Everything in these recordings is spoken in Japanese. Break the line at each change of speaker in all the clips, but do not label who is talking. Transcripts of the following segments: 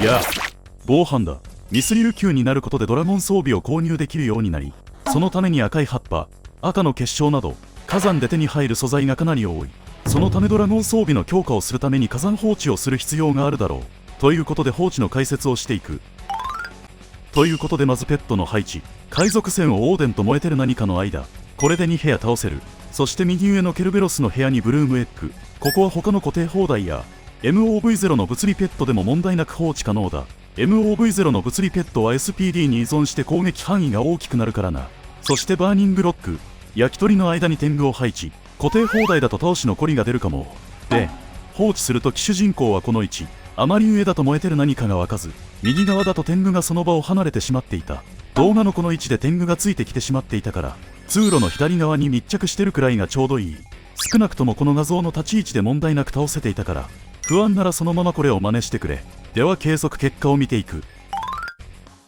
やあ、防犯だ。ミスリル級になることでドラゴン装備を購入できるようになり、そのために赤い葉っぱ、赤の結晶など火山で手に入る素材がかなり多い。そのためドラゴン装備の強化をするために火山放置をする必要があるだろう。ということで放置の解説をしていく。ということでまずペットの配置。海賊船をオーデンと燃えてる何かの間。これで2部屋倒せる。そして右上のケルベロスの部屋にブルームエッグ。ここは他の固定砲台や MOV0 の物理ペットでも問題なく放置可能だ。MOV0 の物理ペットは SPD に依存して攻撃範囲が大きくなるからな。そしてバーニングロック。焼き鳥の間に天狗を配置。固定砲台だと倒しのコリが出るかも。で、放置するとき主人公はこの位置。あまり上だと燃えてる何かが湧かず、右側だと天狗がその場を離れてしまっていた。動画のこの位置で天狗がついてきてしまっていたから、通路の左側に密着してるくらいがちょうどいい。少なくともこの画像の立ち位置で問題なく倒せていたから、不安ならそのままこれを真似してくれ。では計測結果を見ていく。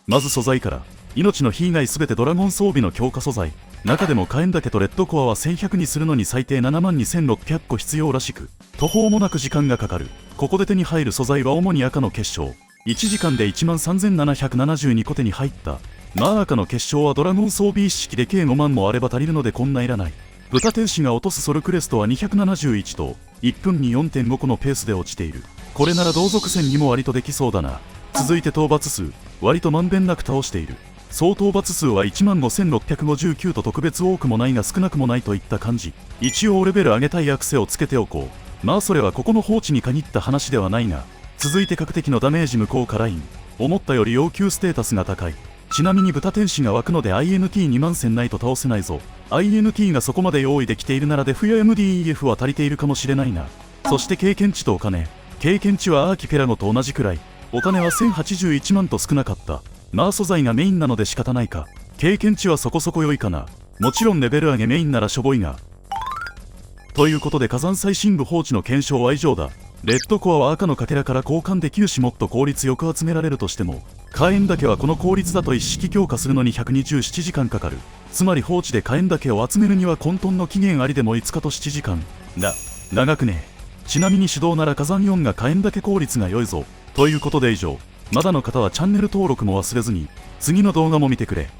まず素材から。命の火以外全てドラゴン装備の強化素材。中でも火炎岳とレッドコアは1100にするのに最低72,600個必要らしく、途方もなく時間がかかる。ここで手に入る素材は主に赤の結晶。1時間で13,772個手に入った。まあ赤の結晶はドラゴン装備一式で計5万もあれば足りるのでこんないらない。豚天使が落とすソルクレストは271と1分に 4.5 個のペースで落ちている。これなら同族戦にも割とできそうだな。続いて討伐数。割とまんべんなく倒している。総討伐数は15,659と特別多くもないが少なくもないといった感じ。一応レベル上げたいアクセをつけておこう。まあそれはここの放置に限った話ではないが。続いて各敵のダメージ無効化ライン。思ったより要求ステータスが高い。ちなみに豚天使が湧くので INT2 万1000ないと倒せないぞ。INT がそこまで用意できているならデフや MDEF は足りているかもしれないな。そして経験値とお金。経験値はアーキペラゴと同じくらい。お金は1081万と少なかった。まあ素材がメインなので仕方ないか。経験値はそこそこ良いかな。もちろんレベル上げメインならしょぼいが。ということで火山最深部放置の検証は以上だ。レッドコアは赤のかけらから交換できるしもっと効率よく集められるとしても、火炎岳はこの効率だと一式強化するのに127時間かかる。つまり放置で火炎岳を集めるには混沌の期限ありでも5日と7時間。長くね。ちなみに手動なら火山4が火炎岳効率が良いぞ。ということで以上。まだの方はチャンネル登録も忘れずに、次の動画も見てくれ。